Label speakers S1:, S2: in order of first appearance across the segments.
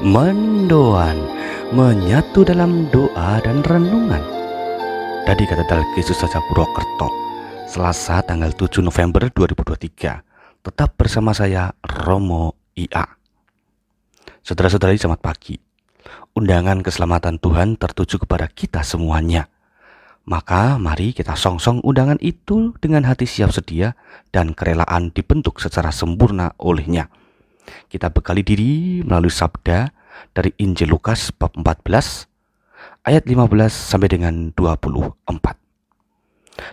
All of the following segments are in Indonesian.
S1: Mendoan, menyatu dalam doa dan renungan. Dari Katedral Yesus Saja Purwokerto, Selasa tanggal 7 November 2023. Tetap bersama saya, Romo IA. Saudara-saudari, selamat pagi. Undangan keselamatan Tuhan tertuju kepada kita semuanya. Maka mari kita songsong undangan itu dengan hati siap sedia dan kerelaan dibentuk secara sempurna olehnya. Kita bekali diri melalui sabda dari Injil Lukas bab 14 ayat 15 sampai dengan 24.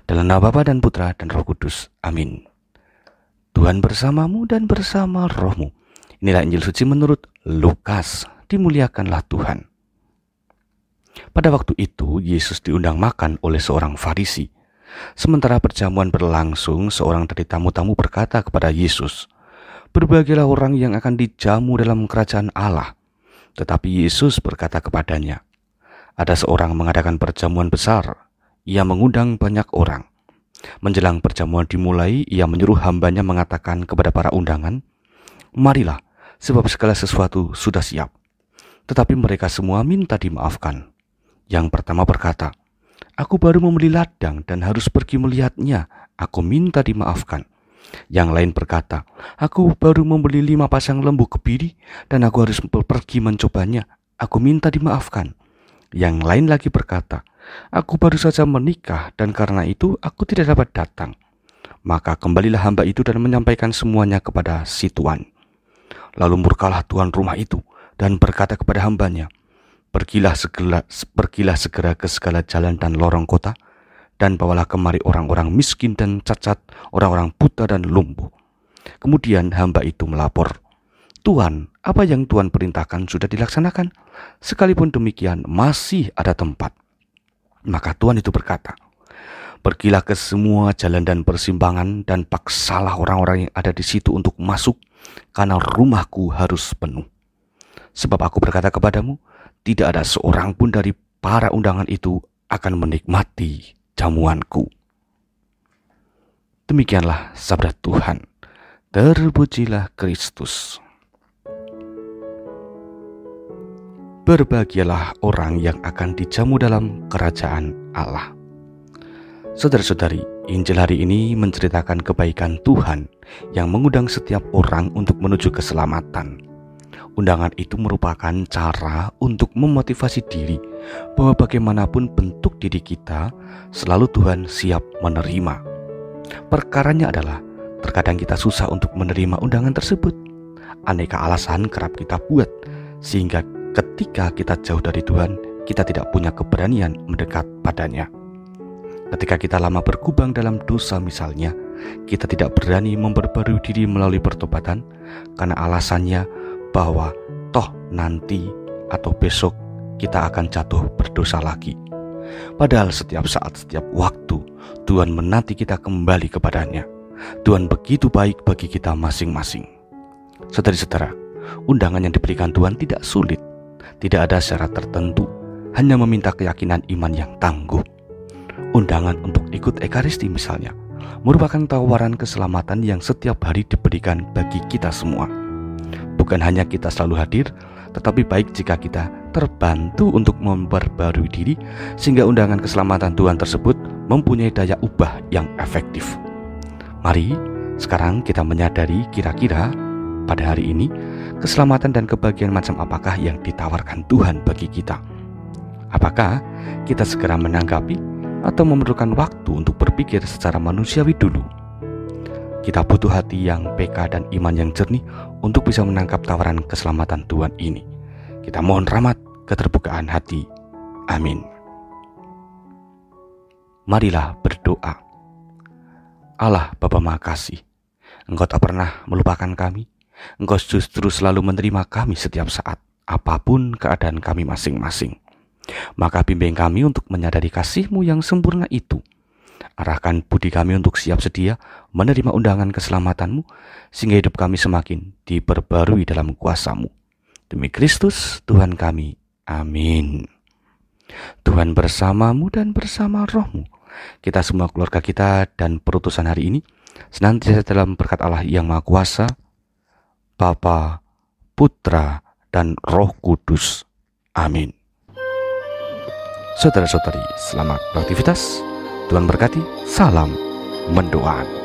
S1: Dalam nama Bapa dan Putra dan Roh Kudus. Amin. Tuhan bersamamu dan bersama rohmu. Inilah Injil suci menurut Lukas. Dimuliakanlah Tuhan. Pada waktu itu Yesus diundang makan oleh seorang Farisi. Sementara perjamuan berlangsung, seorang dari tamu-tamu berkata kepada Yesus, "Berbahagialah orang yang akan dijamu dalam kerajaan Allah." Tetapi Yesus berkata kepadanya, "Ada seorang mengadakan perjamuan besar. Ia mengundang banyak orang. Menjelang perjamuan dimulai, ia menyuruh hambanya mengatakan kepada para undangan, 'Marilah, sebab segala sesuatu sudah siap.' Tetapi mereka semua minta dimaafkan. Yang pertama berkata, 'Aku baru membeli ladang dan harus pergi melihatnya. Aku minta dimaafkan.' Yang lain berkata, 'Aku baru membeli 5 pasang lembu kebiri dan aku harus pergi mencobanya. Aku minta dimaafkan.' Yang lain lagi berkata, 'Aku baru saja menikah dan karena itu aku tidak dapat datang.' Maka kembalilah hamba itu dan menyampaikan semuanya kepada si tuan. Lalu murkalah tuan rumah itu dan berkata kepada hambanya, 'Pergilah segera ke segala jalan dan lorong kota, dan bawalah kemari orang-orang miskin dan cacat, orang-orang buta dan lumpuh.' Kemudian hamba itu melapor, 'Tuan, apa yang Tuan perintahkan sudah dilaksanakan. Sekalipun demikian masih ada tempat.' Maka Tuan itu berkata, 'Pergilah ke semua jalan dan persimpangan dan paksalah orang-orang yang ada di situ untuk masuk, karena rumahku harus penuh. Sebab aku berkata kepadamu, tidak ada seorang pun dari para undangan itu akan menikmati jamuanku.'" Demikianlah sabda Tuhan. Terpujilah Kristus. Berbahagialah orang yang akan dijamu dalam kerajaan Allah. Saudara-saudari, Injil hari ini menceritakan kebaikan Tuhan yang mengundang setiap orang untuk menuju keselamatan. Undangan itu merupakan cara untuk memotivasi diri bahwa bagaimanapun bentuk diri kita, selalu Tuhan siap menerima. Perkaranya adalah, terkadang kita susah untuk menerima undangan tersebut. Aneka alasan kerap kita buat, sehingga ketika kita jauh dari Tuhan, kita tidak punya keberanian mendekat padanya. Ketika kita lama berkubang dalam dosa misalnya, kita tidak berani memperbarui diri melalui pertobatan, karena alasannya bahwa toh nanti atau besok kita akan jatuh berdosa lagi. Padahal setiap saat, setiap waktu, Tuhan menanti kita kembali kepadanya. Tuhan begitu baik bagi kita masing-masing. Saudara-saudara, undangan yang diberikan Tuhan tidak sulit, tidak ada syarat tertentu, hanya meminta keyakinan iman yang tangguh. Undangan untuk ikut Ekaristi misalnya, merupakan tawaran keselamatan yang setiap hari diberikan bagi kita semua. Bukan hanya kita selalu hadir, tetapi baik jika kita terbantu untuk memperbarui diri, sehingga undangan keselamatan Tuhan tersebut mempunyai daya ubah yang efektif. Mari sekarang kita menyadari kira-kira pada hari ini keselamatan dan kebahagiaan macam apakah yang ditawarkan Tuhan bagi kita. Apakah kita segera menanggapi atau memerlukan waktu untuk berpikir secara manusiawi dulu? Kita butuh hati yang peka dan iman yang jernih untuk bisa menangkap tawaran keselamatan Tuhan ini. Kita mohon rahmat keterbukaan hati. Amin. Marilah berdoa. Allah Bapa Maha Kasih, Engkau tak pernah melupakan kami. Engkau justru selalu menerima kami setiap saat, apapun keadaan kami masing-masing. Maka bimbing kami untuk menyadari kasih-Mu yang sempurna itu. Arahkan budi kami untuk siap sedia menerima undangan keselamatan-Mu, sehingga hidup kami semakin diperbarui dalam kuasa-Mu. Demi Kristus Tuhan kami. Amin. Tuhan bersamamu dan bersama rohmu. Kita semua, keluarga kita dan perutusan hari ini, senantiasa dalam berkat Allah yang Maha Kuasa, Bapa, Putra, dan Roh Kudus. Amin. Saudara-saudari, selamat beraktivitas. Tuhan berkati. Salam mendoan.